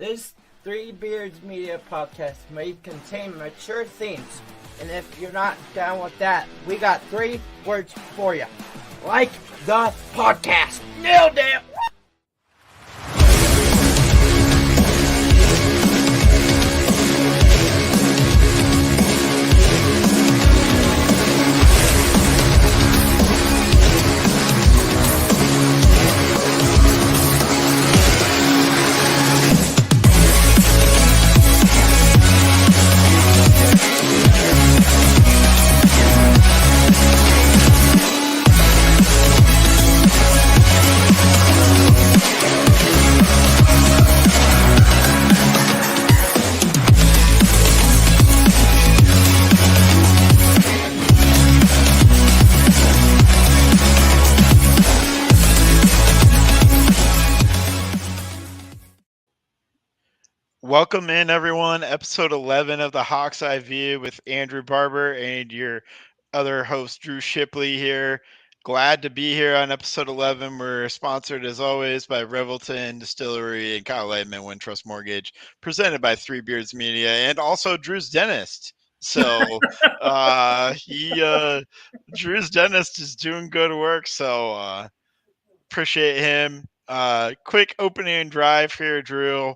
This Three Beards Media podcast may contain mature themes, and if you're not down with that, we got 3 words for you. Like the podcast. Nailed it! Welcome in, everyone. Episode 11 of the Hawks Eye View with Andrew Barber and your other host, Drew Shipley here. Glad to be here on episode 11. We're sponsored, as always, by Revelton Distillery and Kyle Lightman Wintrust Mortgage, presented by Three Beards Media, and also Drew's Dentist. So Drew's Dentist is doing good work, so appreciate him. Quick opening drive here, Drew.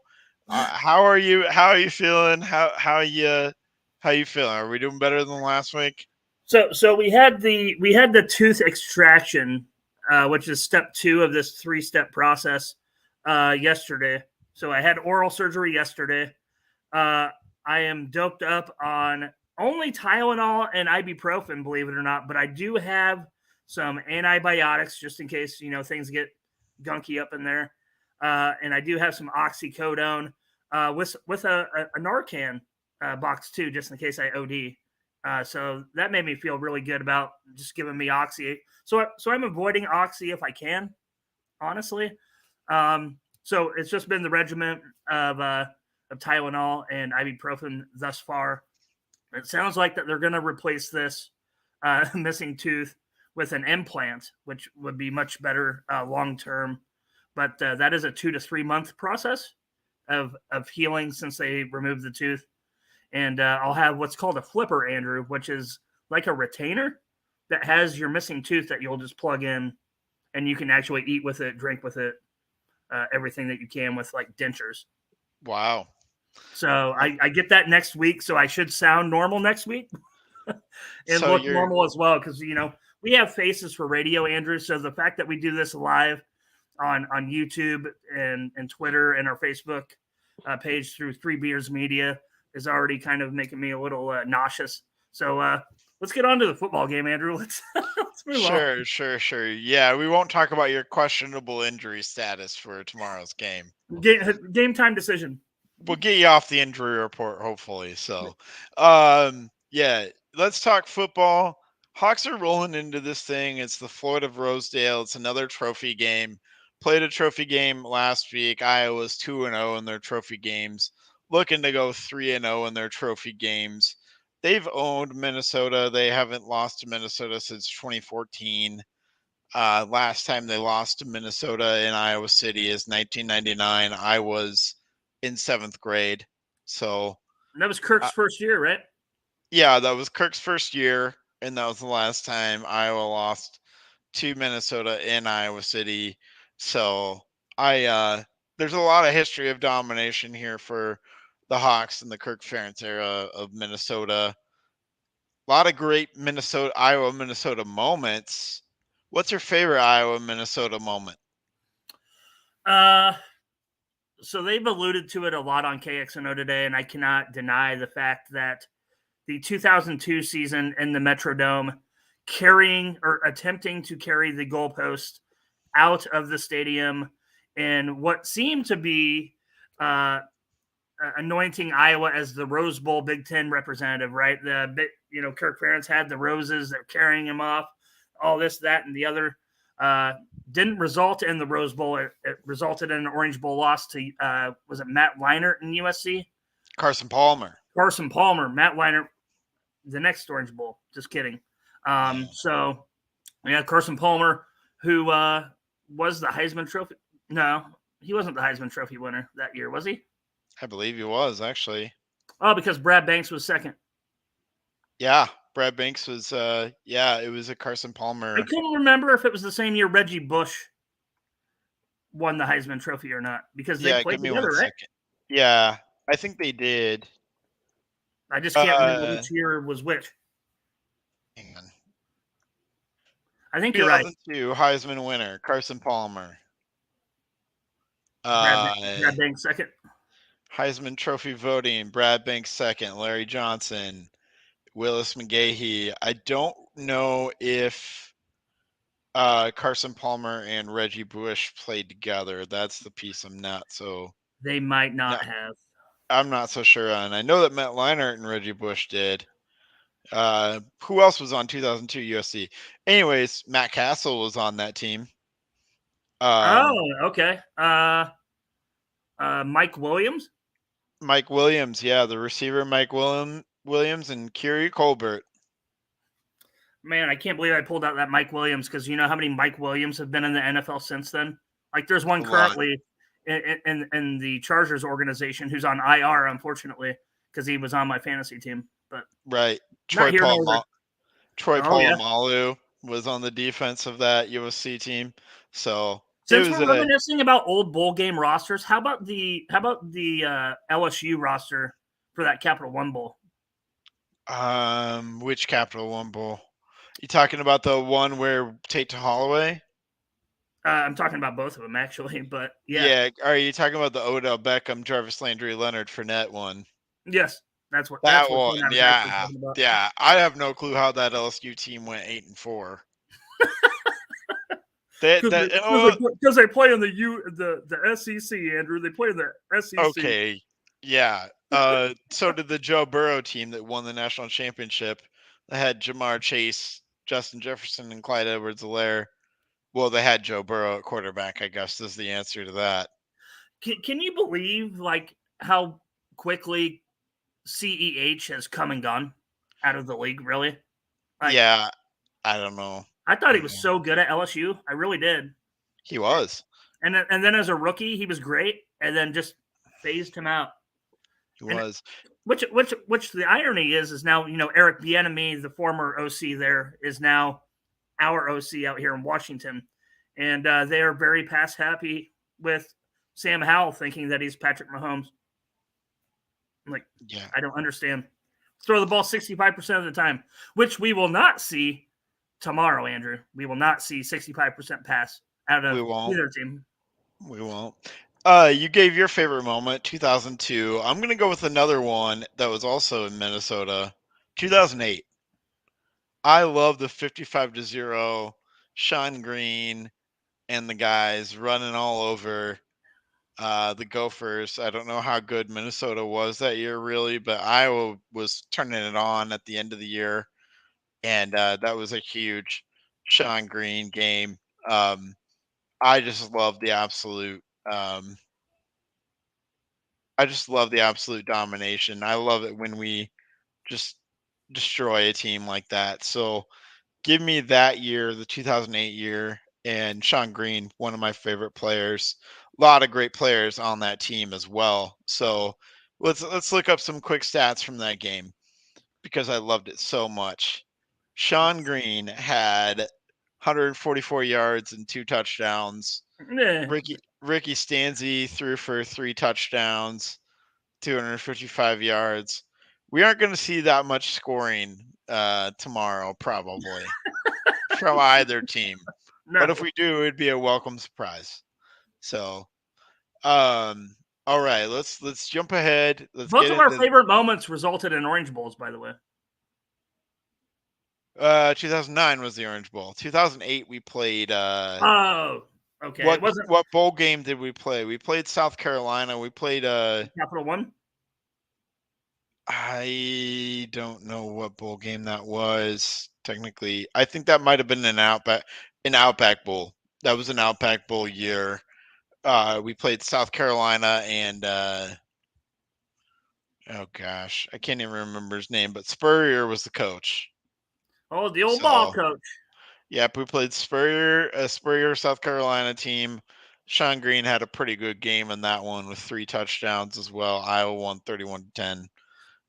How are you? How are you feeling? How you feeling? Are we doing better than last week? So we had the tooth extraction, which is step 2 of this 3-step process, yesterday. So I had oral surgery yesterday. I am doped up on only Tylenol and ibuprofen, believe it or not, but I do have some antibiotics just in case things get gunky up in there. And I do have some oxycodone with a Narcan box too, just in case I OD. So that made me feel really good about just giving me oxy. So I'm avoiding oxy if I can, honestly. So it's just been the regimen of Tylenol and ibuprofen thus far. It sounds like that they're going to replace this missing tooth with an implant, which would be much better long term. But that is a 2 to 3 month process of healing since they removed the tooth. And I'll have what's called a flipper, Andrew, which is like a retainer that has your missing tooth that you'll just plug in, and you can actually eat with it, drink with it, everything that you can with like dentures. Wow. So I get that next week, so I should sound normal next week and so look normal as well, because we have faces for radio, Andrew. So the fact that we do this live on YouTube and Twitter and our Facebook page through Three Beards Media is already kind of making me a little nauseous. So let's get on to the football game, Andrew. Let's move on. Sure. Yeah, we won't talk about your questionable injury status for tomorrow's game. Game time decision. We'll get you off the injury report, hopefully. So, yeah, let's talk football. Hawks are rolling into this thing. It's the Floyd of Rosedale. It's another trophy game. Played a trophy game last week. Iowa's 2-0 in their trophy games. Looking to go 3-0 in their trophy games. They've owned Minnesota. They haven't lost to Minnesota since 2014. Last time they lost to Minnesota in Iowa City is 1999. I was in 7th grade. So and that was Kirk's first year, right? Yeah, that was Kirk's first year, and that was the last time Iowa lost to Minnesota in Iowa City. So there's a lot of history of domination here for the Hawks in the Kirk Ferentz era of Minnesota. A lot of great Iowa-Minnesota moments. What's your favorite Iowa-Minnesota moment? So they've alluded to it a lot on KXNO today, and I cannot deny the fact that the 2002 season in the Metrodome, carrying or attempting to carry the goalpost out of the stadium in what seemed to be anointing Iowa as the Rose Bowl Big Ten representative, right? Kirk Ferentz had the roses, they're carrying him off, all this, that, and the other. Didn't result in the Rose Bowl. It resulted in an Orange Bowl loss to, was it Matt Leinart in USC? Carson Palmer. Matt Leinart, the next Orange Bowl. Just kidding. So, yeah, Carson Palmer, who was the Heisman Trophy. No, he wasn't the Heisman Trophy winner that year, was he? I believe he was actually. Oh, because Brad Banks was second. Yeah, Brad Banks was. It was a Carson I Palmer. couldn't remember if it was the same year Reggie Bush won the Heisman Trophy or not because they Yeah, played give me 1 together, right? second. Yeah, I think they did. I just can't remember Uh, which year was which. hang on. I think you're right. 2002 Heisman winner Carson Palmer. Brad, Uh, Brad Banks second. Heisman Trophy voting: Brad Banks second, Larry Johnson, Willis McGahee. I don't know if Carson Palmer and Reggie Bush played together. That's the piece They might no, not have. I'm not so sure on. I know that Matt Leinart and Reggie Bush did. Who else was on 2002 USC? Anyways, Matt Castle was on that team. Okay. Mike Williams. Mike Williams, yeah, the receiver Mike Williams and Kerry Colbert. Man, I can't believe I pulled out that Mike Williams because you know how many Mike Williams have been in the NFL since then? Like there's one currently in the Chargers organization who's on IR, unfortunately, because he was on my fantasy team. But right, Troy Polamalu was on the defense of that USC team. So since we're reminiscing about old bowl game rosters, how about the LSU roster for that Capital One Bowl? Which Capital One Bowl? You talking about the one where Tate to Holloway? I'm talking about both of them actually, but yeah. Yeah, are you talking about the Odell Beckham, Jarvis Landry, Leonard Fournette one? Yes, that's what That that's one. what Yeah, yeah. I have no clue how that LSU team went 8-4. Because they play in the SEC, Andrew. They play in the SEC. Okay, yeah. So did the Joe Burrow team that won the national championship. They had Jamar Chase, Justin Jefferson, and Clyde Edwards-Helaire. Well, they had Joe Burrow at quarterback, I guess is the answer to that. Can you believe like how quickly CEH has come and gone out of the league? Really? Yeah, I don't know. I thought he was so good at LSU. I really did. He was. And then as a rookie, he was great, and then just phased him out. He was. Which the irony is now, you know, Eric Bieniemy, the former OC there, is now our OC out here in Washington, and they are very pass happy with Sam Howell, thinking that he's Patrick Mahomes. I'm like, yeah, I don't understand. Throw the ball 65% of the time, which we will not see tomorrow, Andrew. We will not see 65% pass out of either team. We won't. You gave your favorite moment, 2002. I'm going to go with another one that was also in Minnesota, 2008. I love the 55-0 Sean Green and the guys running all over the Gophers. I don't know how good Minnesota was that year, really, but Iowa was turning it on at the end of the year, and that was a huge Sean Green game. I just love the absolute. I just love the absolute domination. I love it when we just destroy a team like that. So give me that year, the 2008 year, and Sean Green, one of my favorite players. A lot of great players on that team as well. So let's look up some quick stats from that game because I loved it so much. Sean Green had 144 yards and 2 touchdowns. Ricky Stanzi threw for 3 touchdowns, 255 yards. We aren't going to see that much scoring tomorrow, probably, from either team. No. But if we do, it'd be a welcome surprise. So, all right, let's jump ahead. Both of our favorite moments resulted in Orange Bowls, by the way. 2009 was the Orange Bowl. 2008 we played. Okay. What bowl game did we play? We played South Carolina. We played Capital One. I don't know what bowl game that was. Technically, I think that might have been an Outback Bowl. That was an Outback Bowl year. We played South Carolina and oh gosh, I can't even remember his name, but Spurrier was the coach. Oh, the old ball coach. Yep, we played Spurrier, South Carolina team. Sean Green had a pretty good game in that one with 3 touchdowns as well. Iowa won 31-10.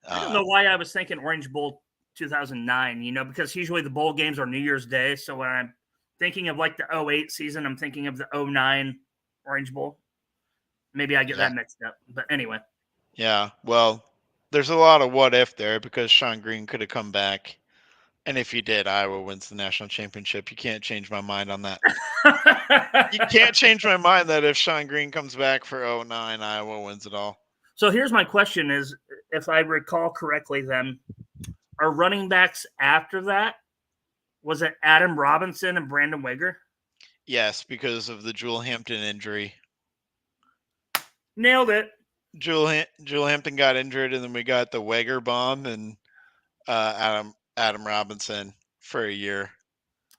I don't know why I was thinking Orange Bowl 2009, because usually the bowl games are New Year's Day. So when I'm thinking of like the 08 season, I'm thinking of the 09 Orange Bowl. Maybe I get that mixed up. But anyway. Yeah, well, there's a lot of what if there because Sean Green could have come back. And if he did, Iowa wins the national championship. You can't change my mind on that. You can't change my mind that if Sean Green comes back for 09, Iowa wins it all. So here's my question is, if I recall correctly, then our running backs after that, was it Adam Robinson and Brandon Weger? Yes, because of the Jewel Hampton injury. Nailed it. Jewel Hampton got injured, and then we got the Weger bomb and Adam Robinson for a year.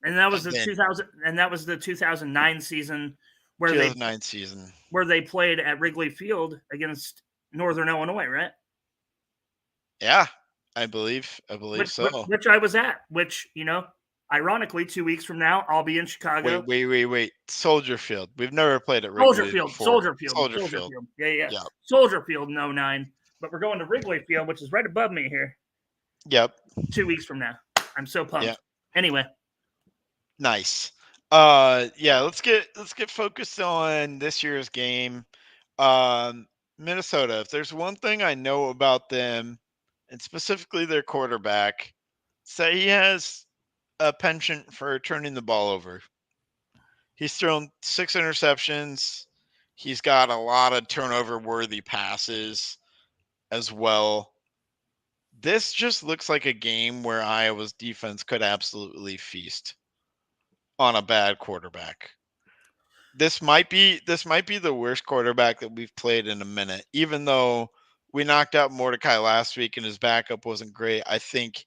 And that was the 2009 season where 2009 season where they played at Wrigley Field against Northern Illinois, right? Yeah, I believe so. Which I was at. Which ironically, 2 weeks from now, I'll be in Chicago. Wait. Soldier Field. We've never played at Wrigley before. Soldier Field. Yeah. Soldier Field in 09. But we're going to Wrigley Field, which is right above me here. Yep. 2 weeks from now. I'm so pumped. Yep. Anyway. Nice. Let's get focused on this year's game. Minnesota. If there's one thing I know about them, and specifically their quarterback, say he has a penchant for turning the ball over. He's thrown 6 interceptions. He's got a lot of turnover-worthy passes as well. This just looks like a game where Iowa's defense could absolutely feast on a bad quarterback. This might be the worst quarterback that we've played in a minute. Even though we knocked out Mordecai last week and his backup wasn't great, I think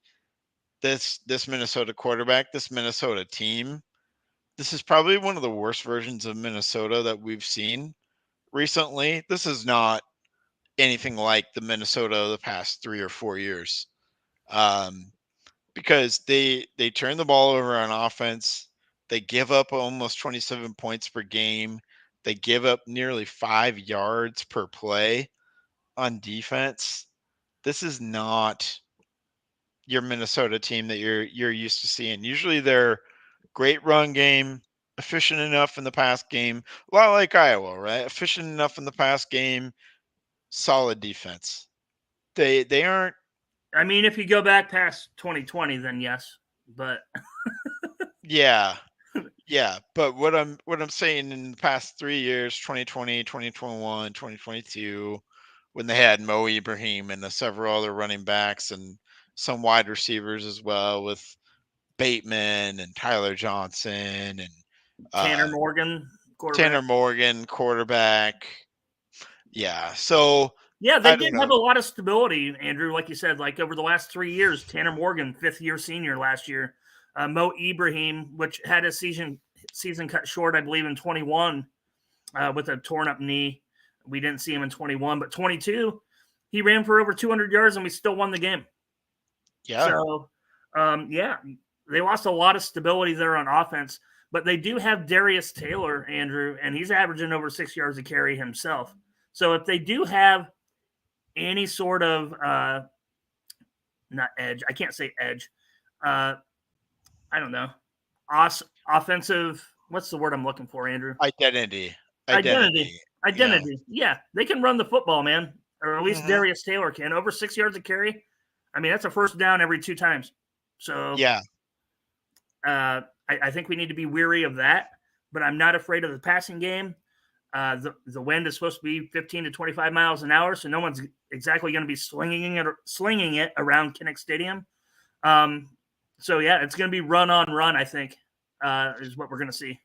this Minnesota quarterback, this Minnesota team, this is probably one of the worst versions of Minnesota that we've seen recently. This is not anything like the Minnesota of the past 3 or 4 years. Because they turn the ball over on offense. They give up almost 27 points per game. They give up nearly 5 yards per play on defense. This is not your Minnesota team that you're used to seeing. Usually they're great run game, efficient enough in the pass game, a lot like Iowa, right? Efficient enough in the pass game, solid defense. They aren't. I mean, if you go back past 2020, then yes, but yeah. But what I'm saying in the past 3 years, 2020, 2021, 2022, when they had Mo Ibrahim and several other running backs and some wide receivers as well with Bateman and Tyler Johnson and Tanner Morgan, quarterback. Yeah. So yeah, they did have a lot of stability, Andrew. Like you said, like over the last 3 years, Tanner Morgan, 5th-year senior last year. Mo Ibrahim, which had his season cut short, I believe, in 21 with a torn-up knee. We didn't see him in 21, but 22, he ran for over 200 yards, and we still won the game. Yeah. So, they lost a lot of stability there on offense, but they do have Darius Taylor, Andrew, and he's averaging over 6 yards a carry himself. So if they do have any sort of not edge, I can't say edge, I don't know, offensive, what's the word I'm looking for, Andrew? Identity. Yeah, they can run the football, man, or at least Darius Taylor can. Over 6 yards a carry. I mean, that's a first down every 2 times. So yeah, I think we need to be weary of that. But I'm not afraid of the passing game. The wind is supposed to be 15 to 25 miles an hour, so no one's exactly going to be slinging it around Kinnick Stadium. So yeah, it's going to be run on run, I think, is what we're going to see.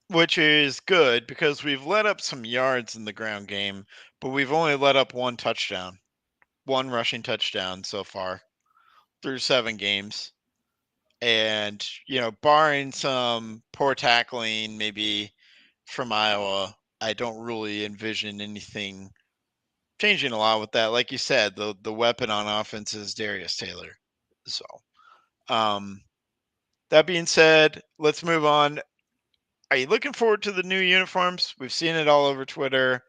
Which is good because we've let up some yards in the ground game, but we've only let up 1 touchdown, 1 rushing touchdown so far through 7 games. And, barring some poor tackling, maybe from Iowa, I don't really envision anything changing a lot with that. Like you said, the weapon on offense is Darius Taylor. So, that being said, let's move on. Are you looking forward to the new uniforms? We've seen it all over Twitter.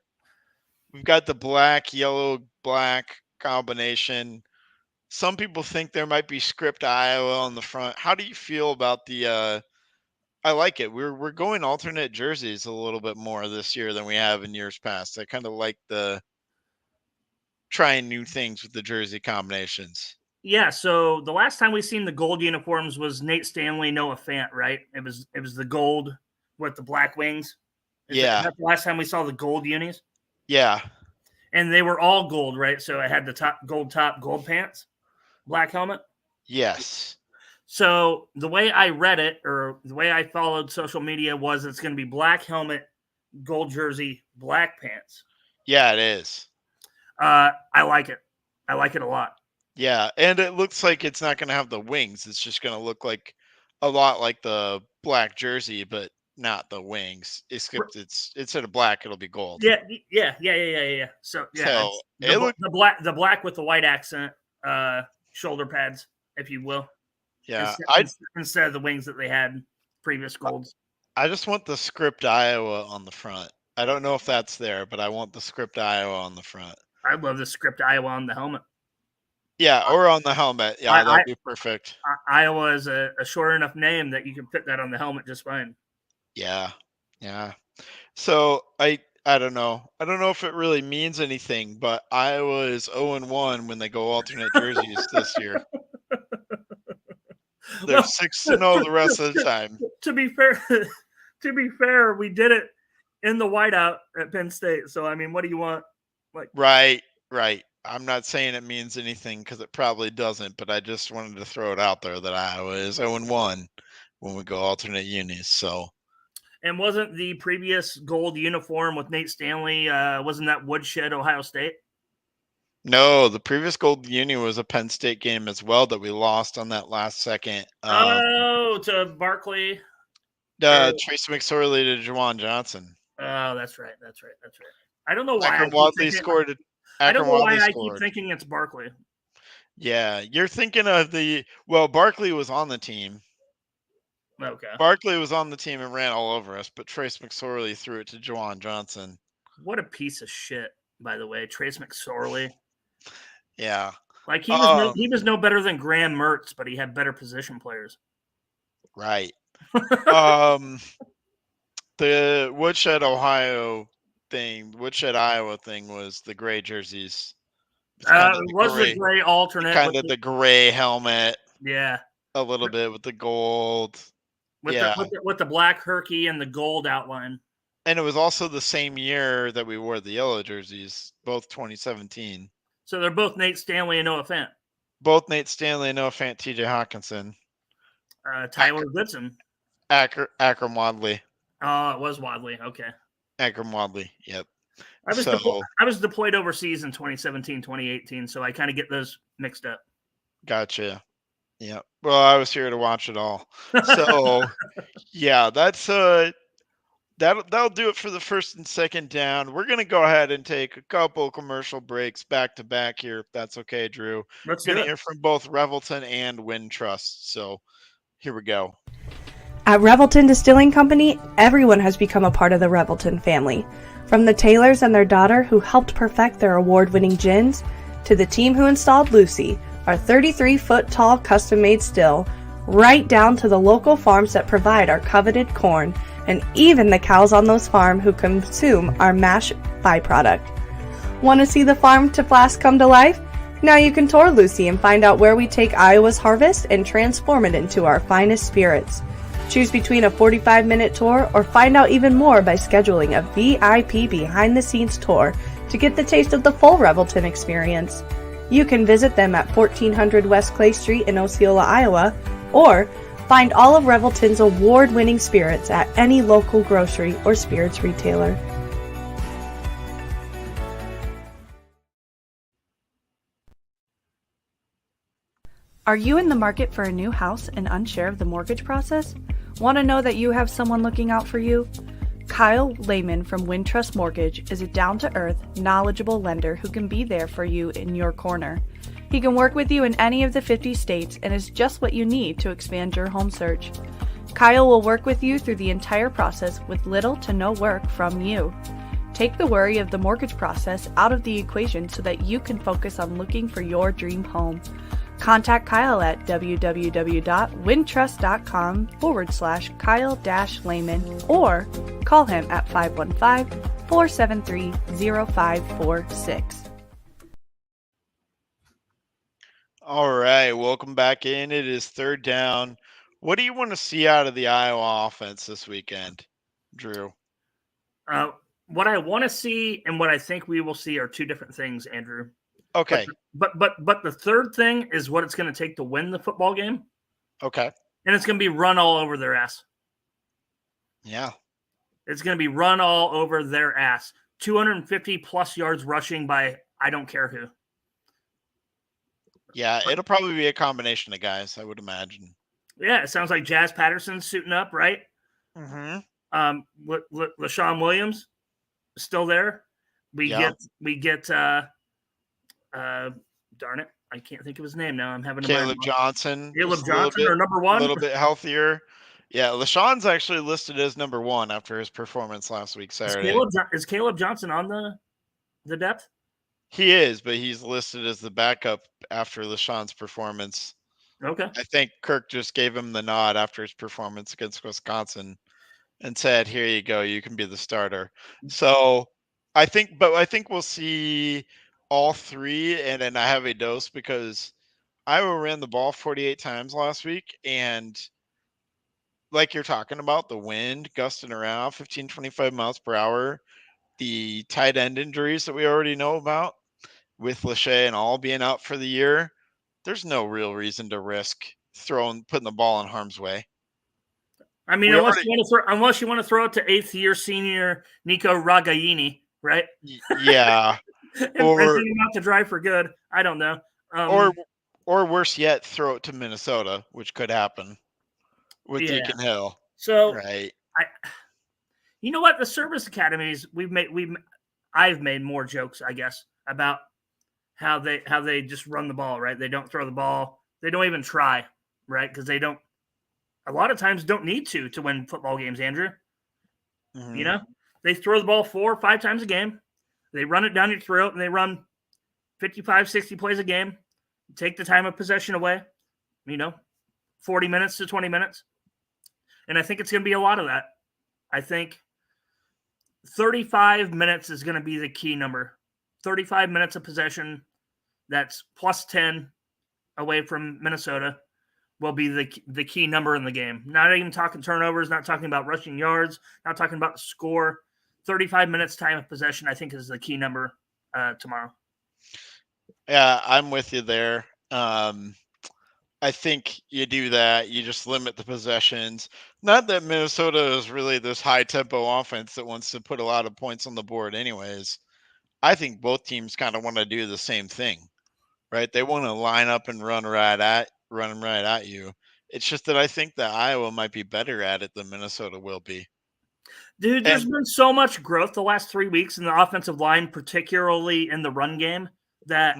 We've got the black, yellow, black combination. Some people think there might be script Iowa on the front. How do you feel about the I like it. We're going alternate jerseys a little bit more this year than we have in years past. I kind of like the trying new things with the jersey combinations. Yeah, so the last time we seen the gold uniforms was Nate Stanley, Noah Fant, right? It was the gold with the black wings. Is that the last time we saw the gold unis? Yeah. And they were all gold, right? So it had the top, gold pants, black helmet. Yes. So the way I read it, or the way I followed social media, was it's going to be black helmet, gold jersey, black pants. Yeah, it is. I like it. I like it a lot. Yeah, and it looks like it's not going to have the wings. It's just going to look like a lot like the black jersey, but not the wings. Except it's instead of black, it'll be gold. Yeah. So the black with the white accent, shoulder pads, if you will. Yeah, instead of the wings that they had previous golds. I just want the script Iowa on the front. I don't know if that's there, but I want the script Iowa on the front. I love the script Iowa on the helmet. Yeah, or on the helmet. Yeah, that'd be perfect. Iowa is a short enough name that you can fit that on the helmet just fine. Yeah. So I don't know. I don't know if it really means anything, but Iowa is 0-1 when they go alternate jerseys this year. They're 6-0 the rest of the time. To be fair, we did it in the whiteout at Penn State. So I mean, what do you want? Right. I'm not saying it means anything because it probably doesn't, but I just wanted to throw it out there that Iowa is 0-1 when we go alternate unis. So. And wasn't the previous gold uniform with Nate Stanley, wasn't that Woodshed, Ohio State? No, the previous gold uni was a Penn State game as well that we lost on that last second. To Barkley. Trace McSorley to Juwan Johnson. Oh, that's right. I don't know why. Akram Wadley scored. I don't know why I keep thinking it's Barkley. Yeah, you're thinking of Barkley was on the team. Okay. Barkley was on the team and ran all over us, but Trace McSorley threw it to Juwan Johnson. What a piece of shit, by the way, Trace McSorley. Yeah. Like he was no better than Graham Mertz, but he had better position players. Right. The Woodshed, Iowa thing was the gray jerseys. The gray alternate. Kind of the gray helmet. Yeah. A little bit with the gold. With the black herky and the gold outline. And it was also the same year that we wore the yellow jerseys, both 2017. So they're both Nate Stanley and Noah Fant. Both Nate Stanley and Noah Fant, TJ Hawkinson. Tyler Goodson. Akram Wadley. Oh, it was Wadley. Okay. Akram Wadley. Yep. I was deployed overseas in 2017, 2018, so I kind of get those mixed up. Gotcha. Yeah. Well, I was here to watch it all. So, yeah, that's that'll do it for the first and second down. We're going to go ahead and take a couple commercial breaks back to back here, if that's okay, Drew. Let's going to hear from both Revelton and Wintrust. So, here we go. At Revelton Distilling Company, everyone has become a part of the Revelton family. From the Taylors and their daughter who helped perfect their award-winning gins, to the team who installed Lucy, our 33-foot-tall custom-made still, right down to the local farms that provide our coveted corn, and even the cows on those farms who consume our mash byproduct. Want to see the farm to flask come to life? Now you can tour Lucy and find out where we take Iowa's harvest and transform it into our finest spirits. Choose between a 45-minute tour or find out even more by scheduling a VIP behind-the-scenes tour to get the taste of the full Revelton experience. You can visit them at 1400 West Clay Street in Osceola, Iowa, or find all of Revelton's award-winning spirits at any local grocery or spirits retailer. Are you in the market for a new house and unsure of the mortgage process? Want to know that you have someone looking out for you? Kyle Lehman from Wintrust Mortgage is a down-to-earth, knowledgeable lender who can be there for you in your corner. He can work with you in any of the 50 states and is just what you need to expand your home search. Kyle will work with you through the entire process with little to no work from you. Take the worry of the mortgage process out of the equation so that you can focus on looking for your dream home. Contact Kyle at www.wintrust.com/Kyle-Lehman or call him at 515-473-0546. All right, welcome back in. It is third down. What do you want to see out of the Iowa offense this weekend, Drew? What I want to see and what I think we will see are two different things, Andrew. Okay. But the third thing is what it's going to take to win the football game. Okay. And it's going to be run all over their ass. Yeah. It's going to be run all over their ass. 250 plus yards rushing by I don't care who. Yeah, it'll probably be a combination of guys, I would imagine. Yeah, it sounds like Jazz Patterson's suiting up, right? Mm-hmm. LaShawn Williams still there. We get darn it, I can't think of his name now. I'm having Caleb Johnson. Caleb Johnson, or number one, a little bit healthier. Yeah, LaShawn's actually listed as number one after his performance last week Saturday. Is Caleb Johnson on the depth? He is, but he's listed as the backup after LaShawn's performance. Okay. I think Kirk just gave him the nod after his performance against Wisconsin and said, "Here you go, you can be the starter." So I think we'll see all three, and then I have a dose because Iowa ran the ball 48 times last week, and like you're talking about, the wind gusting around 15, 25 miles per hour, the tight end injuries that we already know about with Lachey and all being out for the year, there's no real reason to risk putting the ball in harm's way. I mean, unless you want to throw it to eighth-year senior Nico Ragaini, right? Yeah. or send him out to drive for good. I don't know. Or worse yet, throw it to Minnesota, which could happen with Deacon Hill. So, right. You know what? The service academies I've made more jokes, I guess, about how they just run the ball, right? They don't throw the ball. They don't even try, right? Because they don't. A lot of times don't need to win football games, Andrew. Mm-hmm. You know, they throw the ball 4 or 5 times a game. They run it down your throat, and they run 55, 60 plays a game. Take the time of possession away, 40 minutes to 20 minutes. And I think it's going to be a lot of that. I think 35 minutes is going to be the key number. 35 minutes of possession, that's plus 10 away from Minnesota, will be the key number in the game. Not even talking turnovers, not talking about rushing yards, not talking about the score. 35 minutes time of possession, I think, is the key number tomorrow. Yeah, I'm with you there. I think you do that. You just limit the possessions. Not that Minnesota is really this high-tempo offense that wants to put a lot of points on the board anyways. I think both teams kind of want to do the same thing, right? They want to line up and run right at you. It's just that I think that Iowa might be better at it than Minnesota will be. Dude, there's been so much growth the last 3 weeks in the offensive line, particularly in the run game, that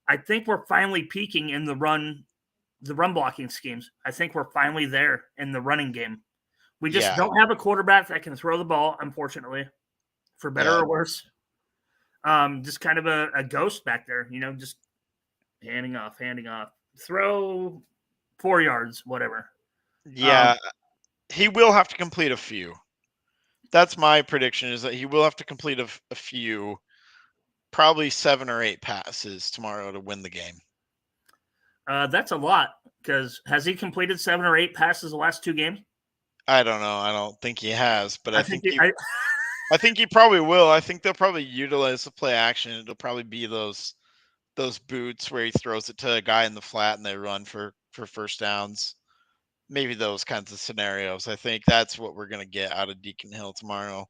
I think we're finally peaking in the run blocking schemes. I think we're finally there in the running game. We just don't have a quarterback that can throw the ball, unfortunately, for better or worse. Just kind of a ghost back there, just handing off, throw 4 yards, whatever. Yeah, he will have to complete a few. That's my prediction, is that he will have to complete a few, probably 7 or 8 passes tomorrow to win the game. That's a lot, because has he completed 7 or 8 passes the last 2 games? I don't know. I don't think he has, but I think he I probably will. I think they'll probably utilize the play action. It'll probably be those boots where he throws it to a guy in the flat and they run for first downs. Maybe those kinds of scenarios. I think that's what we're going to get out of Deacon Hill tomorrow.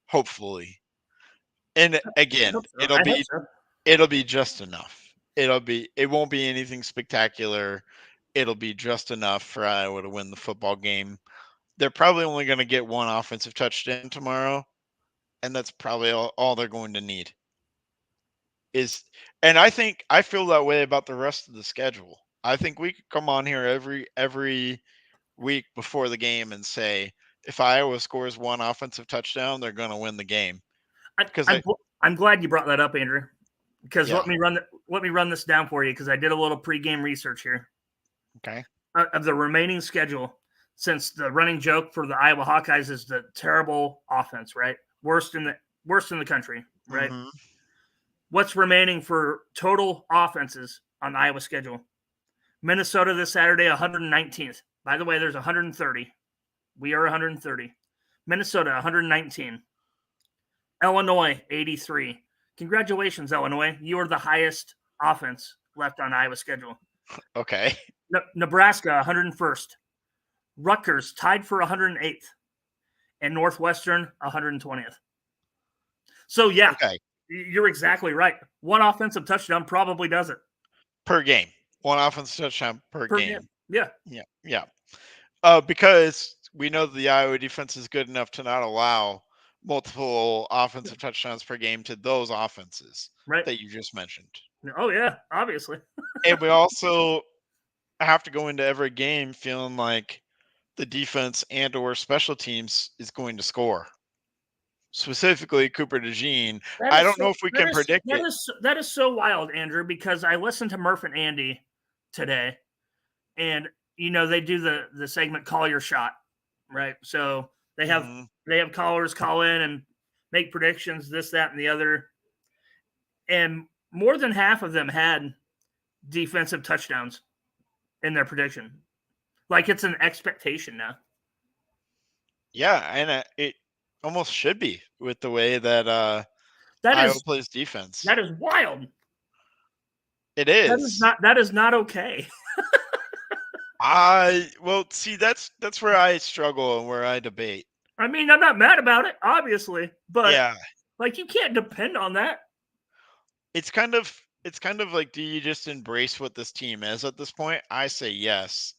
Hopefully. And again, it'll be just enough. It won't be anything spectacular. It'll be just enough for Iowa to win the football game. They're probably only going to get 1 offensive touchdown tomorrow, and that's probably all they're going to need. And I feel that way about the rest of the schedule. I think we could come on here every week before the game and say, if Iowa scores one offensive touchdown, they're going to win the game. I'm glad you brought that up, Andrew, because Yeah. let me run this down for you, because I did a little pregame research here. Okay. Of the remaining schedule, since the running joke for the Iowa Hawkeyes is the terrible offense, right? Worst in the country, right? Mhm. What's remaining for total offenses on the Iowa schedule? Minnesota this Saturday, 119th. By the way, there's 130. We are 130. Minnesota, 119. Illinois, 83. Congratulations, Illinois. You are the highest offense left on Iowa's schedule. Okay. Nebraska, 101st. Rutgers, tied for 108th. And Northwestern, 120th. So, yeah, Okay. you're exactly right. One offensive touchdown probably does it. Per game. One offensive touchdown per game. Yeah. Yeah. Because we know that the Iowa defense is good enough to not allow multiple offensive touchdowns per game to those offenses Right. that you just mentioned. Oh, yeah, obviously. And we also have to go into every game feeling like the defense and or special teams is going to score. Specifically, Cooper DeJean. I don't know if we can predict it. That is so wild, Andrew, because I listened to Murph and Andy today, and they do the segment "Call Your Shot," right? So they have callers call in and make predictions, this, that, and the other, and more than half of them had defensive touchdowns in their prediction. Like, it's an expectation now. Yeah, and it almost should be with the way that Iowa plays defense. That is wild. It is. That is not okay. Well, see, that's where I struggle and where I debate. I mean, I'm not mad about it, obviously, but yeah, like, you can't depend on that. It's kind of like, do you just embrace what this team is at this point? I say yes.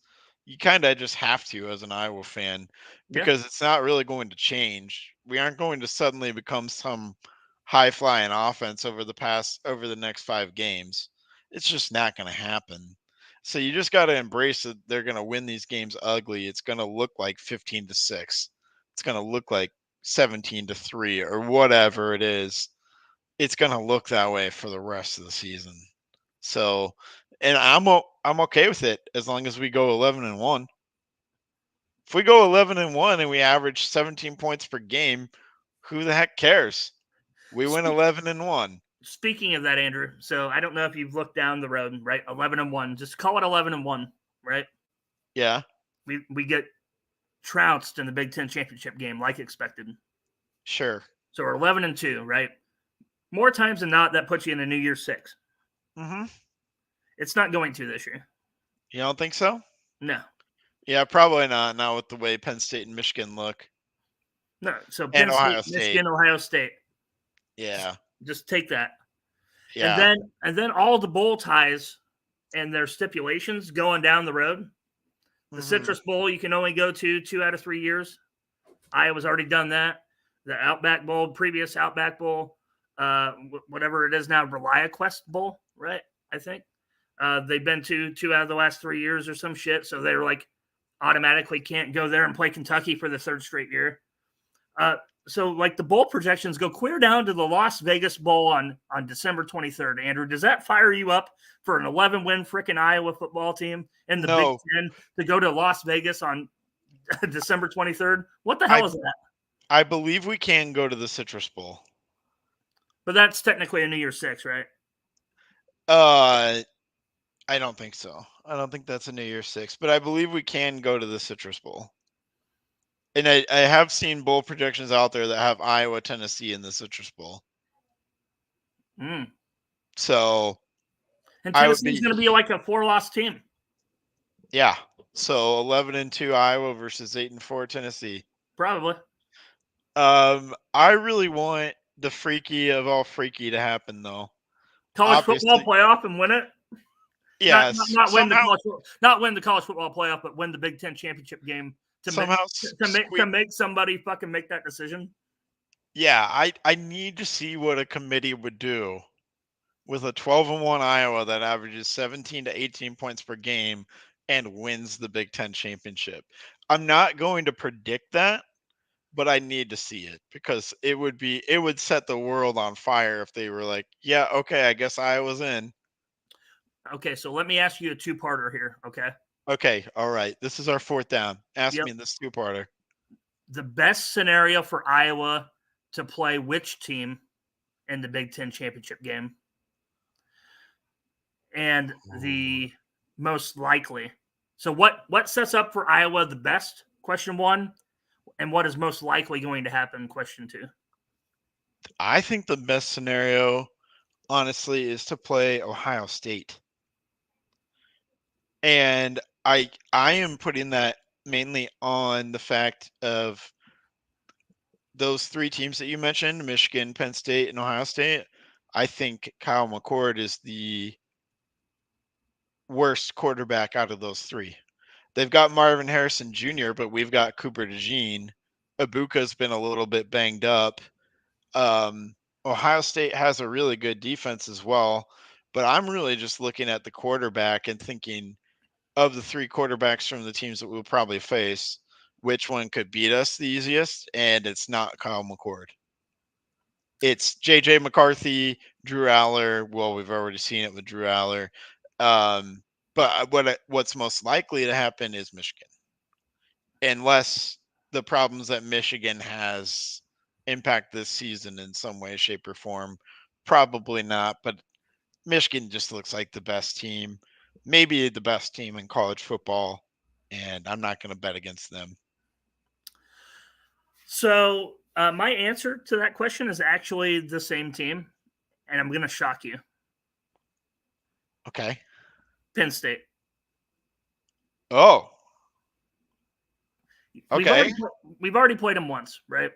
You kind of just have to as an Iowa fan, because it's not really going to change. We aren't going to suddenly become some high flying offense over the next 5 games. It's just not going to happen. So you just got to embrace that they're going to win these games ugly. It's going to look like 15-6. It's going to look like 17-3 or whatever it is. It's going to look that way for the rest of the season. So, and I'm okay with it as long as we go 11-1. If we go 11-1 and we average 17 points per game, who the heck cares? We win 11-1. Speaking of that, Andrew, so I don't know if you've looked down the road, right? 11-1. Just call it 11-1, right? Yeah. We get trounced in the Big Ten championship game like expected. Sure. So we're 11-2, right? More times than not, that puts you in a New Year's 6. Mm-hmm. It's not going to this year. You don't think so? No. Yeah, probably not. Not with the way Penn State and Michigan look. No. So Penn State, Michigan, Ohio State. Yeah. Just take that. Yeah. And then all the bowl ties and their stipulations going down the road. The Citrus Bowl, you can only go to 2 out of 3 years. Iowa's already done that. The Outback Bowl, previous Outback Bowl, whatever it is now, ReliaQuest Bowl, right? I think they've been to 2 out of the last 3 years or some shit. So they're like automatically can't go there and play Kentucky for the 3rd straight year. So like the bowl projections go clear down to the Las Vegas Bowl on December 23rd. Andrew, does that fire you up for an 11-win freaking Iowa football team in the Big Ten to go to Las Vegas on December 23rd? What the hell is that? I believe we can go to the Citrus Bowl. But that's technically a New Year's 6, right? I don't think so. I don't think that's a New Year's 6, but I believe we can go to the Citrus Bowl. And I have seen bowl projections out there that have Iowa, Tennessee in the Citrus Bowl. So, and Tennessee's going to be like a 4-loss team. Yeah. So 11-2 Iowa versus 8-4 Tennessee. Probably. I really want the freaky of all freaky to happen, though. College football playoff and win it. Yes. Not win the college football playoff, but win the Big Ten championship game to make somebody fucking make that decision. Yeah, I need to see what a committee would do with a 12-1 Iowa that averages 17 to 18 points per game and wins the Big Ten championship. I'm not going to predict that, but I need to see it because it would set the world on fire if they were like, yeah, okay, I guess Iowa's in. Okay, so let me ask you a two-parter here, okay? Okay, all right. This is our fourth down. Ask Yep. me this two-parter. The best scenario for Iowa to play which team in the Big Ten championship game? And the most likely. So what sets up for Iowa the best? Question one. And what is most likely going to happen? Question two. I think the best scenario, honestly, is to play Ohio State. And I am putting that mainly on the fact of those three teams that you mentioned, Michigan, Penn State, and Ohio State. I think Kyle McCord is the worst quarterback out of those three. They've got Marvin Harrison Jr., but we've got Cooper DeJean. Ibuka's been a little bit banged up. Ohio State has a really good defense as well, but I'm really just looking at the quarterback and thinking of the three quarterbacks from the teams that we'll probably face, which one could beat us the easiest, and it's not Kyle McCord. It's JJ McCarthy, Drew Aller. Well, we've already seen it with Drew Aller. But what's most likely to happen is Michigan, unless the problems that Michigan has impact this season in some way, shape, or form. Probably not, but Michigan just looks like the best team, maybe the best team in college football, and I'm not going to bet against them. So my answer to that question is actually the same team, and I'm going to shock you. Okay. Penn State. Oh. Okay. We've already played them once, right?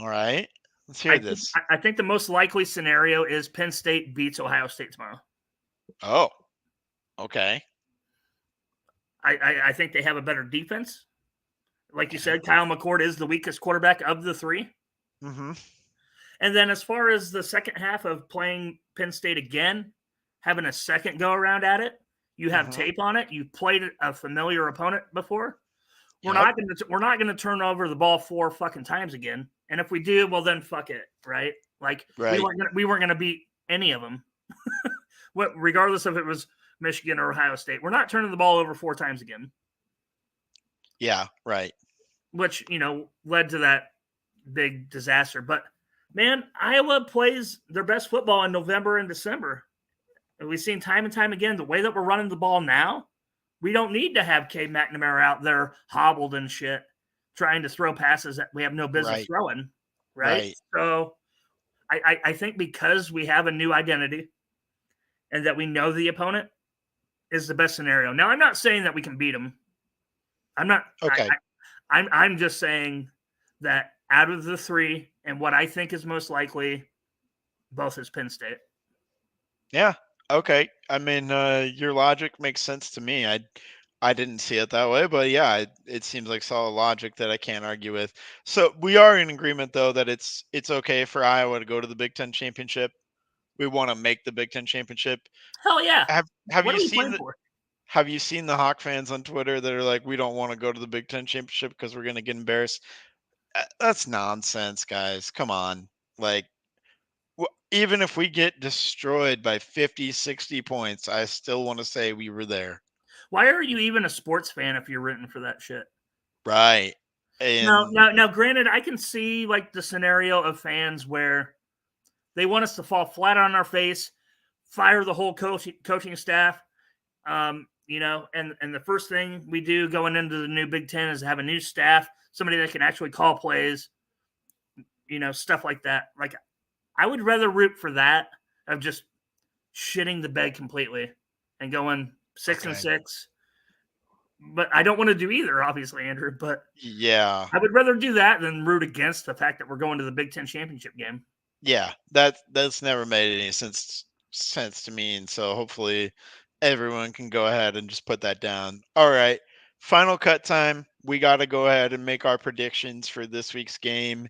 All right. Let's hear this. I think the most likely scenario is Penn State beats Ohio State tomorrow. Oh. Okay. I think they have a better defense. Like you said, Kyle McCord is the weakest quarterback of the three. Mm-hmm. And then as far as the second half of playing Penn State again, having a second go around at it, you have tape on it. You played a familiar opponent before. We're not going to turn over the ball 4 fucking times again. And if we do, well then fuck it, right? Like we weren't going to beat any of them. Regardless if it was Michigan or Ohio State. We're not turning the ball over 4 times again. Yeah, right. Which, led to that big disaster. But man, Iowa plays their best football in November and December. And we've seen time and time again, the way that we're running the ball now, we don't need to have Cade McNamara out there hobbled and shit, trying to throw passes that we have no business throwing. Right? So I think because we have a new identity and that we know the opponent is the best scenario. Now, I'm not saying that we can beat them. I'm not. Okay. I'm just saying that out of the three and what I think is most likely, both is Penn State. Yeah. Okay. I mean, your logic makes sense to me. I didn't see it that way, but yeah, it seems like solid logic that I can't argue with. So we are in agreement, though, that it's okay for Iowa to go to the Big Ten championship. We want to make the Big Ten championship. Hell yeah! Have you seen the Hawk fans on Twitter that are like, we don't want to go to the Big Ten championship because we're going to get embarrassed? That's nonsense, guys. Come on. Like, even if we get destroyed by 50, 60 points, I still want to say we were there. Why are you even a sports fan if you're rooting for that shit? Right. And now, granted, I can see like the scenario of fans where they want us to fall flat on our face, fire the whole coaching staff, and the first thing we do going into the new Big Ten is have a new staff, somebody that can actually call plays, stuff like that. Like, I would rather root for that of just shitting the bed completely and going 6-6. But I don't want to do either, obviously, Andrew. But yeah, I would rather do that than root against the fact that we're going to the Big Ten championship game. Yeah, that's never made any sense to me, and so hopefully everyone can go ahead and just put that down. All right, final cut time. We got to go ahead and make our predictions for this week's game.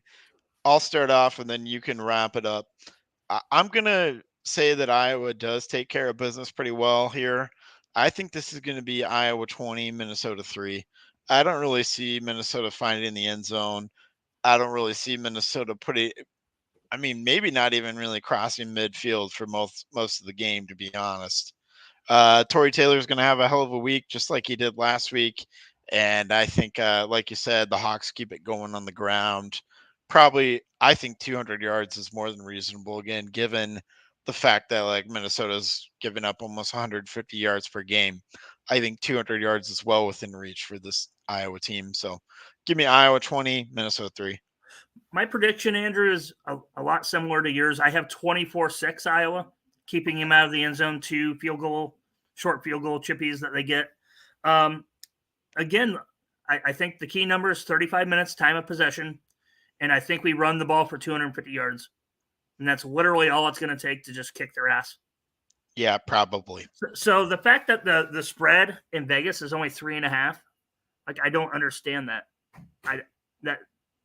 I'll start off, and then you can wrap it up. I'm gonna say that Iowa does take care of business pretty well here. I think this is going to be Iowa 20, Minnesota 3. I don't really see Minnesota finding the end zone. I don't really see Minnesota maybe not even really crossing midfield for most of the game, to be honest. Tory Taylor's going to have a hell of a week, just like he did last week. And I think, like you said, the Hawks keep it going on the ground. Probably, I think 200 yards is more than reasonable, again, given the fact that like Minnesota's giving up almost 150 yards per game. I think 200 yards is well within reach for this Iowa team. So give me Iowa 20, Minnesota 3. My prediction, Andrew, is a lot similar to yours. I have 24-6 Iowa, keeping him out of the end zone, 2 short field goal chippies that they get. Again, I think the key number is 35 minutes time of possession, and I think we run the ball for 250 yards. And that's literally all it's going to take to just kick their ass. Yeah, probably. So the fact that the spread in Vegas is only 3.5, like I don't understand that.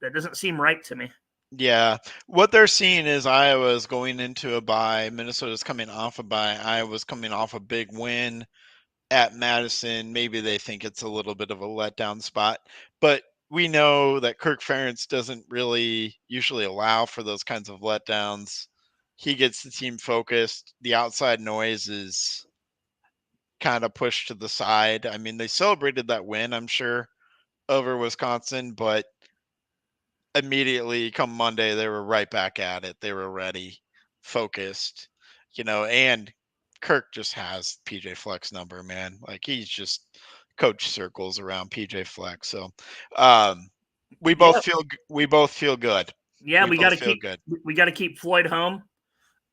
That doesn't seem right to me. Yeah. What they're seeing is Iowa's going into a bye. Minnesota's coming off a bye. Iowa's coming off a big win at Madison. Maybe they think it's a little bit of a letdown spot. But we know that Kirk Ferentz doesn't really usually allow for those kinds of letdowns. He gets the team focused. The outside noise is kind of pushed to the side. I mean, they celebrated that win, I'm sure, over Wisconsin, but immediately come Monday, they were right back at it. They were ready, focused, and Kirk just has PJ Fleck's number, man. Like he's just coach circles around PJ Fleck. So we both feel good. Yeah, we got to keep Floyd home.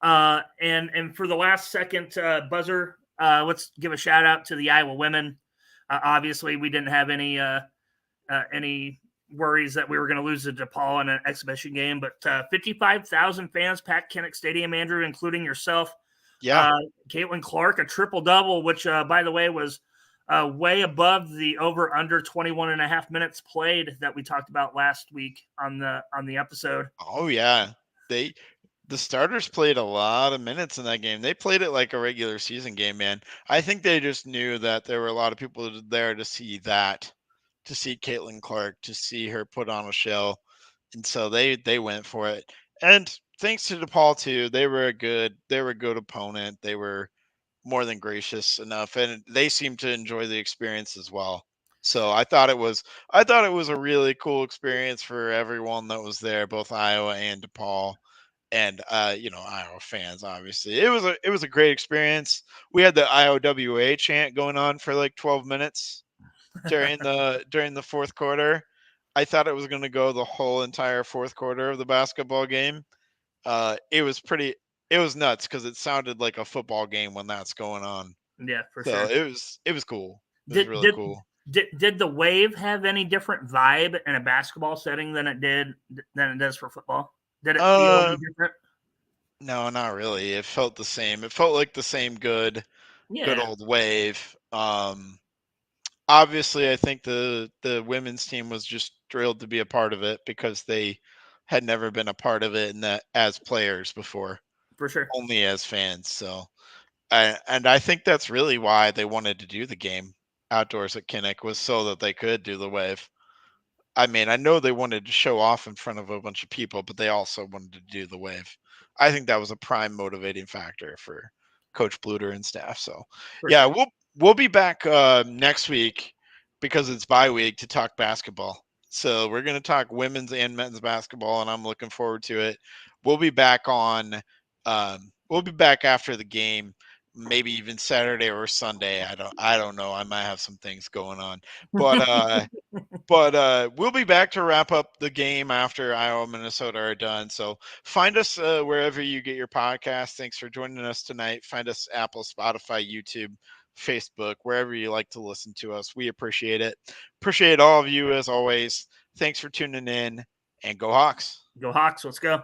And for the last second buzzer, let's give a shout out to the Iowa women. Obviously, we didn't have any worries that we were going to lose to DePaul in an exhibition game, but 55,000 fans packed Kinnick Stadium, Andrew, including yourself. Yeah. Caitlin Clark, a triple-double, which, by the way, was way above the over-under 21.5 minutes played that we talked about last week on the episode. Oh, yeah. The starters played a lot of minutes in that game. They played it like a regular season game, man. I think they just knew that there were a lot of people there to see that. To see Caitlin Clark, to see her put on a show. And so they went for it. And thanks to DePaul too, they were a good opponent. They were more than gracious enough, and they seemed to enjoy the experience as well. So I thought it was a really cool experience for everyone that was there, both Iowa and DePaul. And Iowa fans, obviously. It was a great experience. We had the IOWA chant going on for like 12 minutes. During the fourth quarter. I thought it was going to go the whole entire fourth quarter of the basketball game. It was nuts because it sounded like a football game when that's going on. Yeah, for sure. It was cool. It was really cool. Did the Wave have any different vibe in a basketball setting than it does for football? Did it feel any different? No, not really. It felt the same. It felt like the same good old Wave. Obviously, I think the women's team was just thrilled to be a part of it because they had never been a part of it as players before. For sure. Only as fans. So, and I think that's really why they wanted to do the game outdoors at Kinnick, was so that they could do the Wave. I mean, I know they wanted to show off in front of a bunch of people, but they also wanted to do the Wave. I think that was a prime motivating factor for Coach Bluter and staff. So, yeah, we'll be back next week because it's bye week to talk basketball. So we're going to talk women's and men's basketball, and I'm looking forward to it. We'll be back after the game, maybe even Saturday or Sunday. I don't know. I might have some things going on, but we'll be back to wrap up the game after Iowa, Minnesota are done. So find us wherever you get your podcast. Thanks for joining us tonight. Find us Apple, Spotify, YouTube, Facebook, wherever you like to listen to us. We appreciate it. Appreciate all of you as always. Thanks for tuning in, and go Hawks. Go Hawks. Let's go.